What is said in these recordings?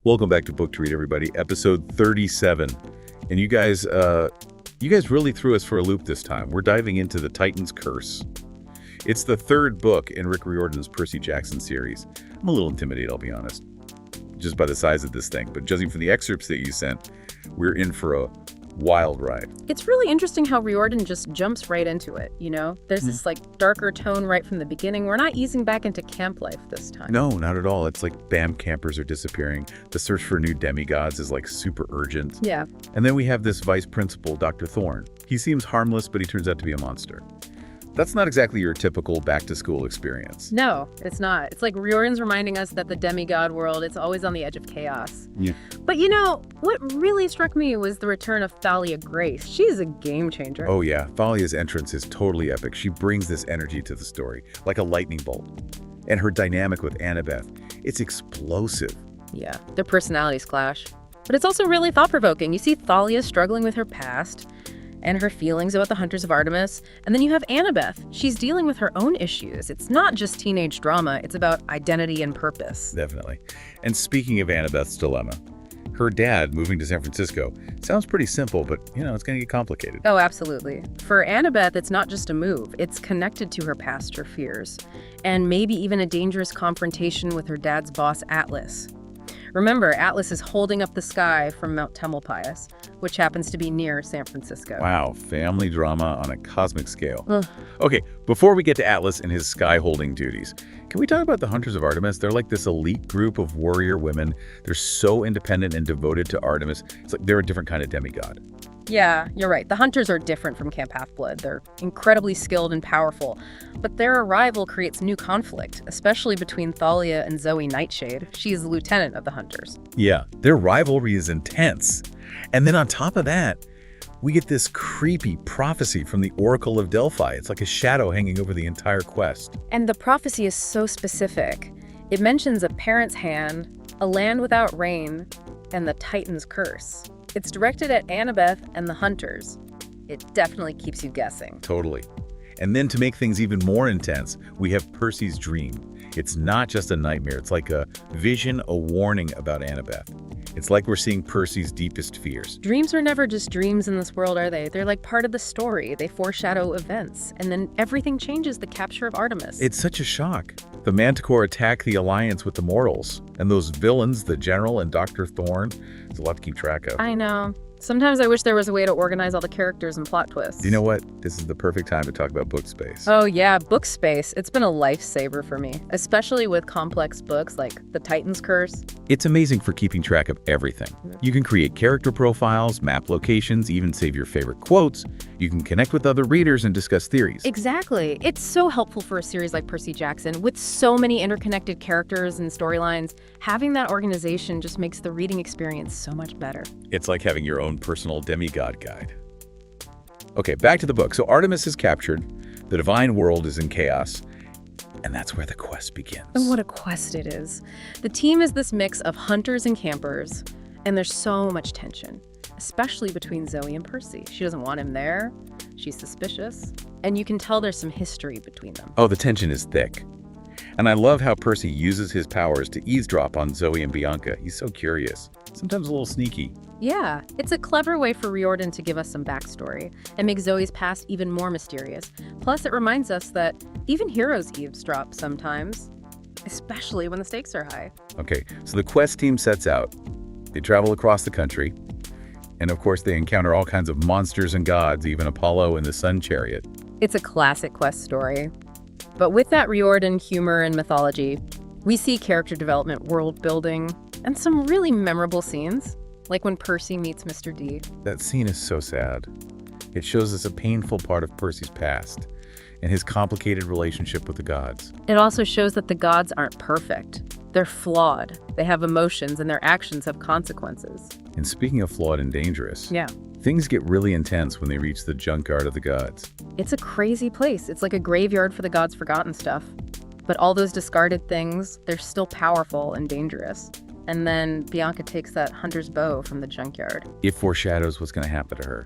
Welcome back to Book to Read, everybody. Episode 37. And you guys really threw us for a loop this time. We're diving into the Titan's Curse. It's the third book in Rick Riordan's Percy Jackson series. I'm a little intimidated, I'll be honest, just by the size of this thing. But judging from the excerpts that you sent, we're in for a wild ride. It's really interesting how Riordan just jumps right into it, you know? There's this darker tone right from the beginning. We're not easing back into camp life this time. No, not at all. It's like bam, campers are disappearing. The search for new demigods is like super urgent. Yeah. And then we have this vice principal, Dr. Thorne. He seems harmless, but he turns out to be a monster. That's not exactly your typical back-to-school experience. No, it's not. It's like Riordan's reminding us that the demigod world, it's always on the edge of chaos. Yeah. But you know, what really struck me was the return of Thalia Grace. She's a game changer. Oh yeah, Thalia's entrance is totally epic. She brings this energy to the story, like a lightning bolt. And her dynamic with Annabeth, it's explosive. Yeah, their personalities clash. But it's also really thought-provoking. You see Thalia struggling with her past and her feelings about the Hunters of Artemis. And then you have Annabeth. She's dealing with her own issues. It's not just teenage drama. It's about identity and purpose. Definitely. And speaking of Annabeth's dilemma, her dad moving to San Francisco sounds pretty simple, but, you know, it's going to get complicated. Oh, absolutely. For Annabeth, it's not just a move. It's connected to her past, her fears, and maybe even a dangerous confrontation with her dad's boss, Atlas. Remember, Atlas is holding up the sky from Mount Tamalpais, which happens to be near San Francisco. Wow, family drama on a cosmic scale. Okay, before we get to Atlas and his sky-holding duties, can we talk about the Hunters of Artemis? They're like this elite group of warrior women. They're so independent and devoted to Artemis. It's like they're a different kind of demigod. Yeah, you're right. The Hunters are different from Camp Half-Blood. They're incredibly skilled and powerful, but their arrival creates new conflict, especially between Thalia and Zoe Nightshade. She is the lieutenant of the Hunters. Yeah, their rivalry is intense. And then on top of that, we get this creepy prophecy from the Oracle of Delphi. It's like a shadow hanging over the entire quest. And the prophecy is so specific. It mentions a parent's hand, a land without rain, and the Titan's curse. It's directed at Annabeth and the Hunters. It definitely keeps you guessing. Totally. And then to make things even more intense, we have Percy's dream. It's not just a nightmare. It's like a vision, a warning about Annabeth. It's like we're seeing Percy's deepest fears. Dreams are never just dreams in this world, are they? They're like part of the story. They foreshadow events. And then everything changes the capture of Artemis. It's such a shock. The Manticore attack the alliance with the mortals. And those villains, the General and Dr. Thorne, it's a lot to keep track of. I know. Sometimes I wish there was a way to organize all the characters and plot twists. You know what? This is the perfect time to talk about Bookspace. Oh yeah, Bookspace. It's been a lifesaver for me, especially with complex books like The Titan's Curse. It's amazing for keeping track of everything. You can create character profiles, map locations, even save your favorite quotes. You can connect with other readers and discuss theories. Exactly. It's so helpful for a series like Percy Jackson with so many interconnected characters and storylines. Having that organization just makes the reading experience so much better. It's like having your own personal demigod guide. Okay, back to the book. So Artemis is captured, the divine world is in chaos, and that's where the quest begins. And what a quest it is. The team is this mix of hunters and campers, and there's so much tension, especially between Zoe and Percy. She doesn't want him there, she's suspicious, and you can tell there's some history between them. Oh, the tension is thick. And I love how Percy uses his powers to eavesdrop on Zoe and Bianca. He's so curious, sometimes a little sneaky. Yeah, it's a clever way for Riordan to give us some backstory and make Zoe's past even more mysterious. Plus, it reminds us that even heroes eavesdrop sometimes, especially when the stakes are high. Okay, so the quest team sets out. They travel across the country, and of course they encounter all kinds of monsters and gods, even Apollo and the Sun Chariot. It's a classic quest story. But with that Riordan humor and mythology, we see character development, world building, and some really memorable scenes. Like when Percy meets Mr. D. That scene is so sad. It shows us a painful part of Percy's past and his complicated relationship with the gods. It also shows that the gods aren't perfect. They're flawed. They have emotions and their actions have consequences. And speaking of flawed and dangerous, Yeah. things get really intense when they reach the junkyard of the gods. It's a crazy place. It's like a graveyard for the gods' forgotten stuff. But all those discarded things, they're still powerful and dangerous. And then Bianca takes that hunter's bow from the junkyard. It foreshadows what's going to happen to her.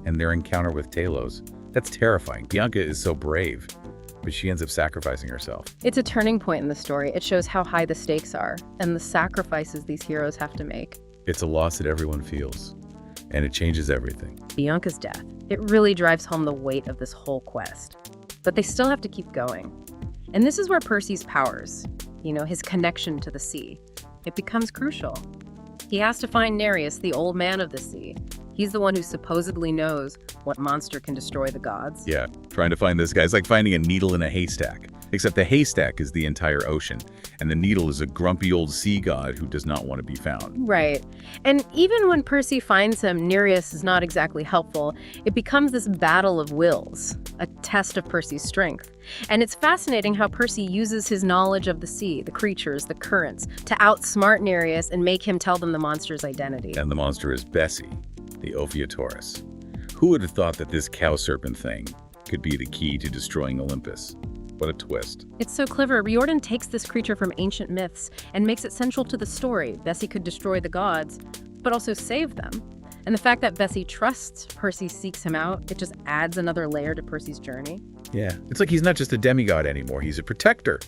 And their encounter with Talos, That's terrifying. Bianca is so brave, but she ends up sacrificing herself. It's a turning point in the story. It shows how high the stakes are and the sacrifices these heroes have to make. It's a loss that everyone feels, and it changes everything. Bianca's death, it really drives home the weight of this whole quest. But they still have to keep going. And this is where Percy's powers, his connection to the sea, it becomes crucial. He has to find Nereus, the old man of the sea. He's the one who supposedly knows what monster can destroy the gods. Yeah, trying to find this guy is like finding a needle in a haystack. Except the haystack is the entire ocean, and the needle is a grumpy old sea god who does not want to be found. Right. And even when Percy finds him, Nereus is not exactly helpful. It becomes this battle of wills, a test of Percy's strength. And it's fascinating how Percy uses his knowledge of the sea, the creatures, the currents, to outsmart Nereus and make him tell them the monster's identity. And the monster is Bessie, the Ophiuchorus. Who would have thought that this cow serpent thing could be the key to destroying Olympus? What a twist. It's so clever. Riordan takes this creature from ancient myths and makes it central to the story. Bessie could destroy the gods, but also save them. And the fact that Bessie trusts Percy seeks him out, it just adds another layer to Percy's journey. Yeah, it's like he's not just a demigod anymore, he's a protector.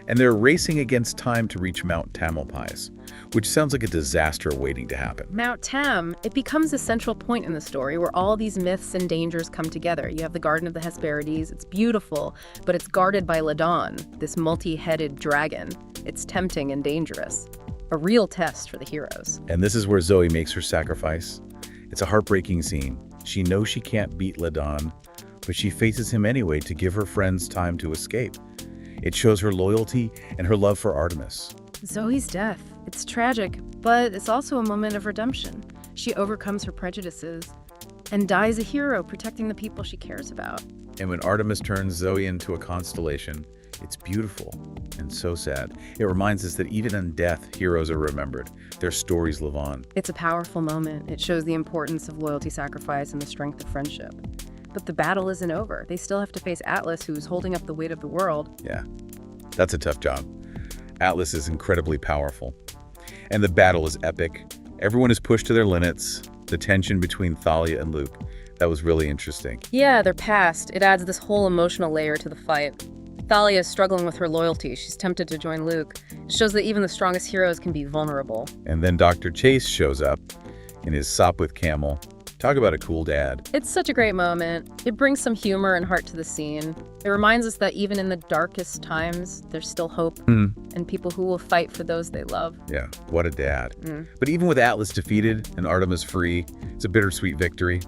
And they're racing against time to reach Mount Tamalpais, which sounds like a disaster waiting to happen. Mount Tam, it becomes a central point in the story where all these myths and dangers come together. You have the Garden of the Hesperides, it's beautiful, but it's guarded by Ladon, this multi-headed dragon. It's tempting and dangerous. A real test for the heroes. And this is where Zoe makes her sacrifice. It's a heartbreaking scene. She knows she can't beat Ladon, but she faces him anyway to give her friends time to escape. It shows her loyalty and her love for Artemis. Zoe's death, it's tragic, but it's also a moment of redemption. She overcomes her prejudices and dies a hero protecting the people she cares about. And when Artemis turns Zoe into a constellation, it's beautiful and so sad. It reminds us that even in death, heroes are remembered. Their stories live on. It's a powerful moment. It shows the importance of loyalty, sacrifice, and the strength of friendship. But the battle isn't over. They still have to face Atlas, who's holding up the weight of the world. Yeah, that's a tough job. Atlas is incredibly powerful. And the battle is epic. Everyone is pushed to their limits. The tension between Thalia and Luke, that was really interesting. Yeah, they're past. It adds this whole emotional layer to the fight. Thalia is struggling with her loyalty. She's tempted to join Luke. It shows that even the strongest heroes can be vulnerable. And then Dr. Chase shows up in his Sopwith camel. Talk about a cool dad. It's such a great moment. It brings some humor and heart to the scene. It reminds us that even in the darkest times, there's still hope and people who will fight for those they love. Yeah, what a dad. But even with Atlas defeated and Artemis free, it's a bittersweet victory.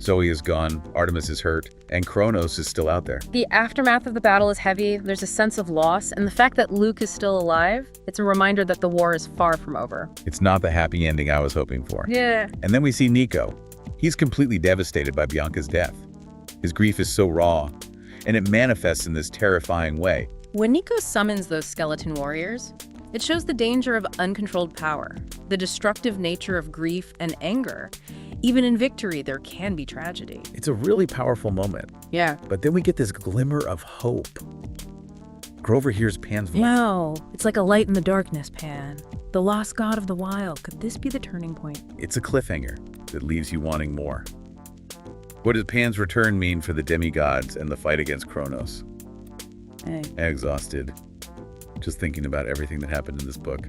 Zoe is gone, Artemis is hurt, and Kronos is still out there. The aftermath of the battle is heavy. There's a sense of loss, and the fact that Luke is still alive, it's a reminder that the war is far from over. It's not the happy ending I was hoping for. Yeah. And then we see Nico. He's completely devastated by Bianca's death. His grief is so raw, and it manifests in this terrifying way. When Nico summons those skeleton warriors, it shows the danger of uncontrolled power, the destructive nature of grief and anger. Even in victory, there can be tragedy. It's a really powerful moment. Yeah. But then we get this glimmer of hope. Grover hears Pan's voice. No, it's like a light in the darkness, Pan. The lost god of the wild. Could this be the turning point? It's a cliffhanger that leaves you wanting more. What does Pan's return mean for the demigods and the fight against Kronos? Exhausted. Just thinking about everything that happened in this book.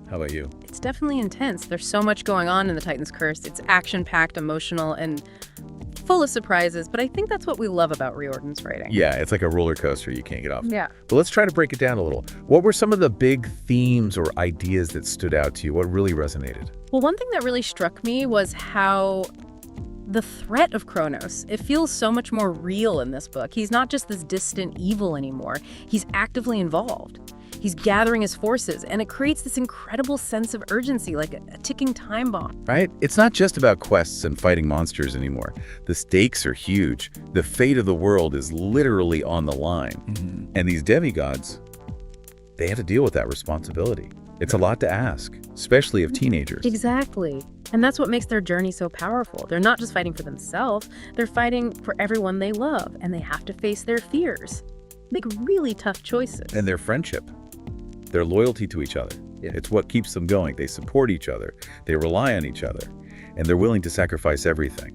How about you? It's definitely intense. There's so much going on in the Titan's Curse. It's action-packed, emotional, and full of surprises, but I think that's what we love about Riordan's writing. Yeah, it's like a roller coaster you can't get off. Yeah. But let's try to break it down a little. What were some of the big themes or ideas that stood out to you? What really resonated? Well, one thing that really struck me was how the threat of Kronos, it feels so much more real in this book. He's not just this distant evil anymore. He's actively involved. He's gathering his forces, and it creates this incredible sense of urgency, like a ticking time bomb. Right? It's not just about quests and fighting monsters anymore. The stakes are huge. The fate of the world is literally on the line. And these demigods, they have to deal with that responsibility. It's a lot to ask, especially of teenagers. Exactly. And that's what makes their journey so powerful. They're not just fighting for themselves, they're fighting for everyone they love, and they have to face their fears. Make really tough choices. And their friendship, their loyalty to each other. Yeah. It's what keeps them going. They support each other. They rely on each other. And they're willing to sacrifice everything.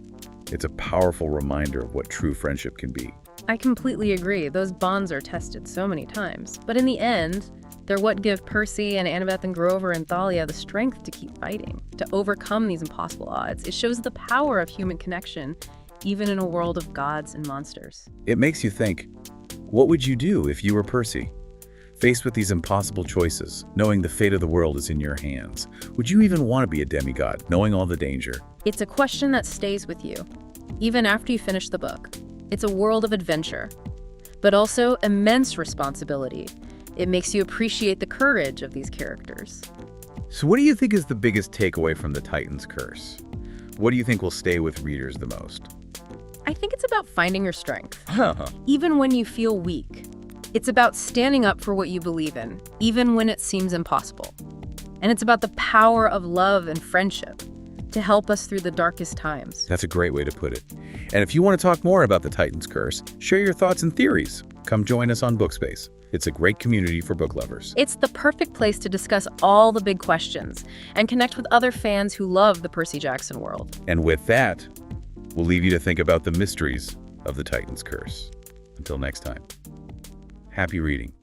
It's a powerful reminder of what true friendship can be. I completely agree. Those bonds are tested so many times. But in the end, they're what give Percy and Annabeth and Grover and Thalia the strength to keep fighting, to overcome these impossible odds. It shows the power of human connection, even in a world of gods and monsters. It makes you think, what would you do if you were Percy? Faced with these impossible choices, knowing the fate of the world is in your hands, would you even want to be a demigod, knowing all the danger? It's a question that stays with you, even after you finish the book. It's a world of adventure, but also immense responsibility. It makes you appreciate the courage of these characters. So what do you think is the biggest takeaway from the Titan's Curse? What do you think will stay with readers the most? I think it's about finding your strength, even when you feel weak. It's about standing up for what you believe in, even when it seems impossible. And it's about the power of love and friendship to help us through the darkest times. That's a great way to put it. And if you want to talk more about the Titan's Curse, share your thoughts and theories. Come join us on Bookspace. It's a great community for book lovers. It's the perfect place to discuss all the big questions and connect with other fans who love the Percy Jackson world. And with that, we'll leave you to think about the mysteries of the Titan's Curse. Until next time, happy reading.